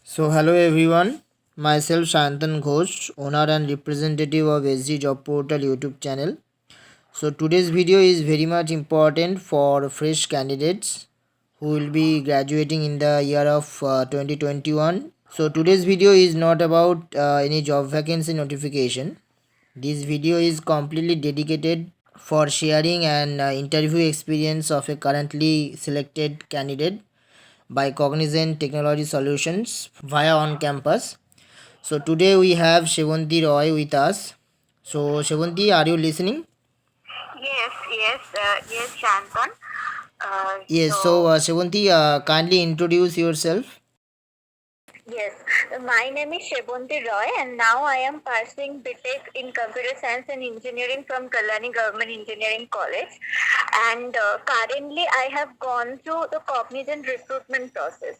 Hello everyone. Myself Shantan Ghosh, owner and representative of SG Job Portal YouTube channel. Today's video is very much important for fresh candidates who will be graduating in the year of 2021. Today's video is not about any job vacancy notification. This video is completely dedicated for sharing an interview experience of a currently selected candidate by Cognizant Technology Solutions via on campus. So today we have Shevanti Roy with us. So Shevanti, are you listening? Yes, Shantan. Yes. Shevanti, kindly introduce yourself. Yes, my name is Shebonti Roy, and now I am pursuing BTech in Computer Science and Engineering from Kalani Government Engineering College. And currently, I have gone through the Cognizant recruitment process.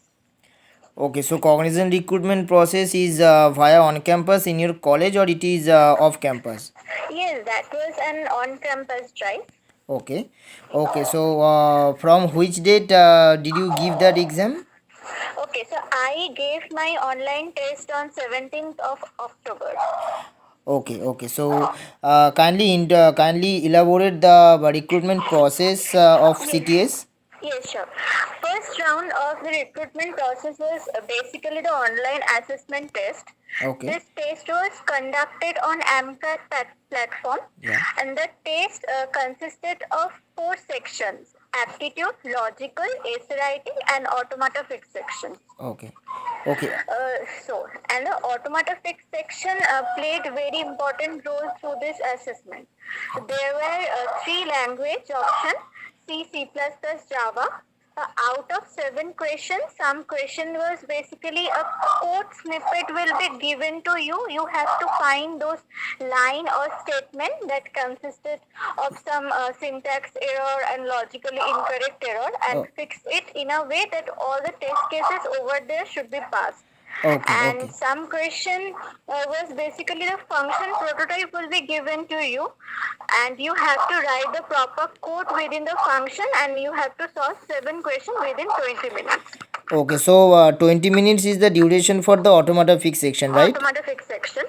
Okay, so Cognizant recruitment process is via on campus in your college or it is off campus? Yes, that was an on-campus drive. Okay, okay. So from which date did you give that exam? Okay, so I gave my online test on 17th of October. Okay, okay. So kindly elaborate the recruitment process of CTS. Yes, sure. First round of the recruitment process was basically the online assessment test. Okay. This test was conducted on AMCAT platform, Yeah. and the test consisted of four sections: aptitude, logical, essay writing, and automata fix section. Okay. Okay. And the automata fix section played very important role through this assessment. There were three language options: C, C++, Java. Out of 7 questions, some question was basically a code snippet will be given to you. You have to find those line or statement that consisted of some syntax error and logically incorrect error and fix it in a way that all the test cases over there should be passed. Okay. And Okay. some question was basically the function prototype will be given to you, and you have to write the proper code within the function, and you have to solve 7 questions within 20 minutes. Okay. So 20 minutes is the duration for the automata fix section, right? Automata fix section.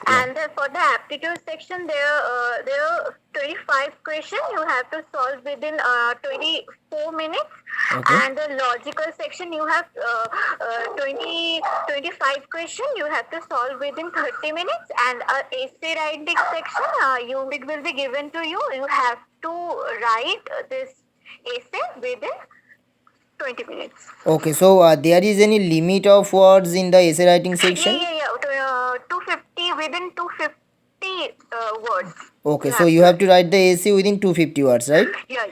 Yeah. And for the aptitude section, there are 25 questions you have to solve within 24 minutes. Okay. And the logical section, you have 25 questions you have to solve within 30 minutes. And essay writing section, it will be given to you. You have to write this essay within 20 minutes. Okay. So there is any limit of words in the essay writing section? Yeah. 250 within 250 words. Okay. So you have to write the essay within 250 words, right? Yeah.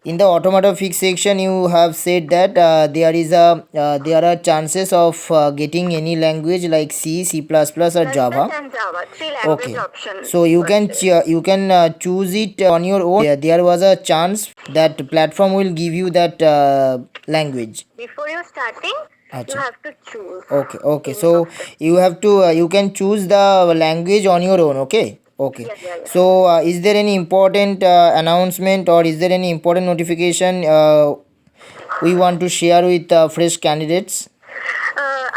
In the automata fix section, you have said that there are chances of getting any language like C, C++, or Java. And Java, three language Okay. options. So you can choose it on your own. There was a chance that platform will give you that language. Before you starting, Acha. you have to choose. Okay. Okay. So you have to you can choose the language on your own. Okay. Okay. Yeah. So is there any important announcement or is there any important notification we want to share with fresh candidates?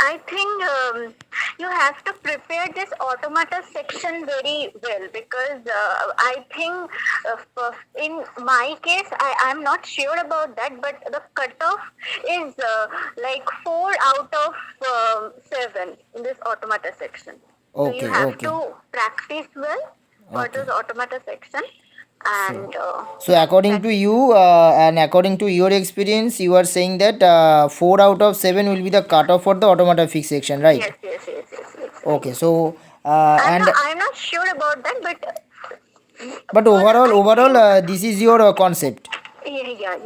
I think you have to prepare this automata section very well, because I think in my case, I'm not sure about that, but the cutoff is like 4 out of 7 in this automata section. So you have to practice well for this automata section. And So according to you and according to your experience, you are saying that 4 out of 7 will be the cutoff for the automata fix section, right? yes. Okay. So I'm not sure about that, but overall this is your concept. Yeah.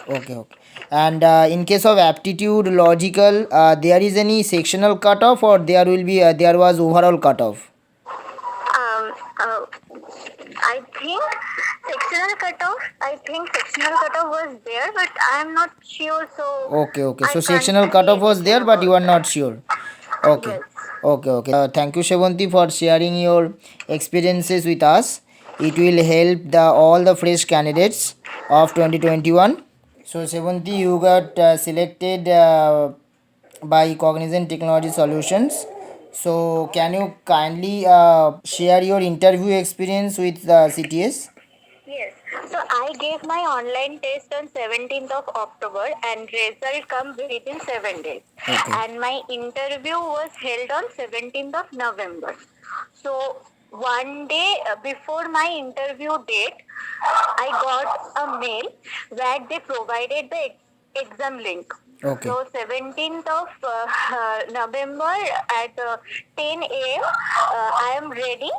Okay. And in case of aptitude logical, there is any sectional cutoff or there was overall cutoff? I think sectional cutoff was there, but I'm not sure. So Okay. So I can't sectional say cutoff was there, anything but you are about not that. sure. Okay. Yes. Okay. Thank you, Shevanti, for sharing your experiences with us. It will help all the fresh candidates of 2021. So, Shevanti, you got selected by Cognizant Technology Solutions. So, can you kindly share your interview experience with the CTS? Yes. So I gave my online test on 17th of October and result come within 7 days. Okay. And my interview was held on 17th of November. So one day before my interview date, I got a mail where they provided the exam link. Okay. So 17th of November at 10 a.m. I am ready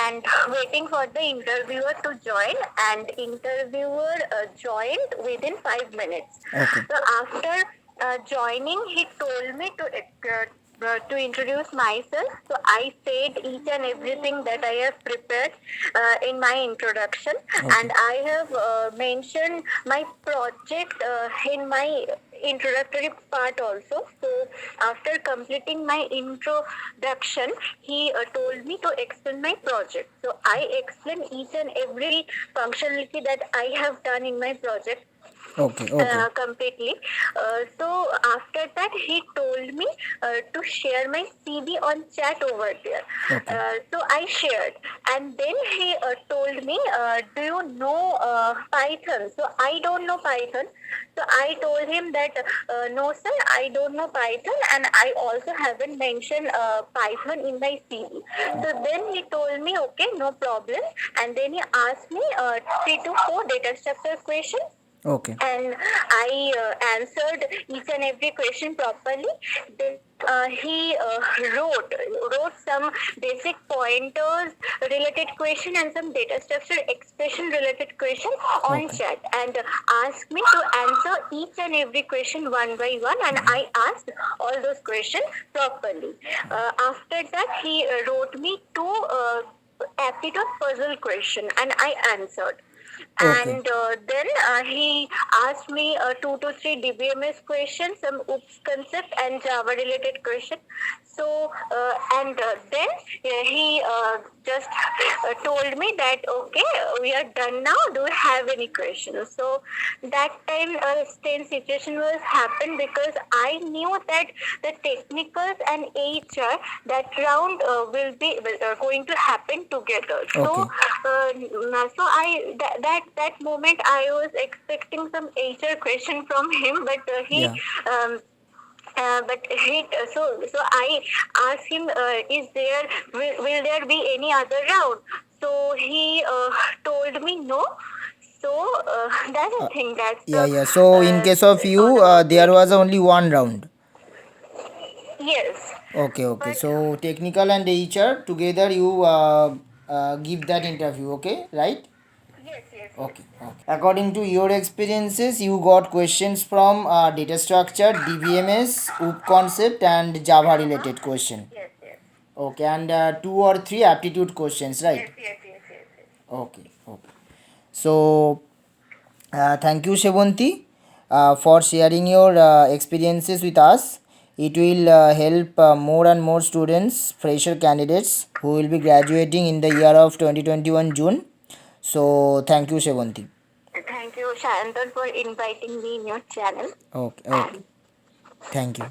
and waiting for the interviewer to join, and interviewer joined within 5 minutes. Okay. So after joining, he told me to introduce myself. So I said each and everything that I have prepared in my introduction, and I have mentioned my project in my introductory part also. So after completing my introduction, he told me to explain my project. So I explained each and every functionality that I have done in my project. Okay. Completely. So after that, he told me to share my CV on chat over there. So I shared, and then he told me, "Do you know Python?" So I don't know Python. So I told him that no, sir, I don't know Python, and I also haven't mentioned Python in my CV. So then he told me, "Okay, no problem," and then he asked me 3 to 4 data structure questions. Okay. And I answered each and every question properly. Then he wrote some basic pointers related question and some data structure expression related question on chat, and asked me to answer each and every question one by one, and I asked all those questions properly. After that, he wrote me 2 aptitude puzzle question, and I answered. And then he asked me 2 to 3 DBMS questions, some OOPS concept and Java related question. So and then he just told me that okay, we are done now. Do you have any questions? So that time a strange situation was happened because I knew that the technicals and HR that round will be going to happen together. So so I that moment I was expecting some HR question from him, but he. But he so I asked him, is there will there be any other round? So he told me no. So that's the thing. That's the So in case of you, there was only one round. yes. Okay. But So technical and HR together you give that interview. Okay, right? yes. Okay. According to your experiences, you got questions from data structure, DBMS, OOP concept, and Java related question. Yes. Okay, and 2 or 3 aptitude questions, right? Yes. Okay. So, thank you, Shebonti, for sharing your experiences with us. It will help more and more students, fresher candidates who will be graduating in the year of 2021 June. So, thank you, Shebonti. Thank you, Shantan, for inviting me in your channel. Okay. Thank you.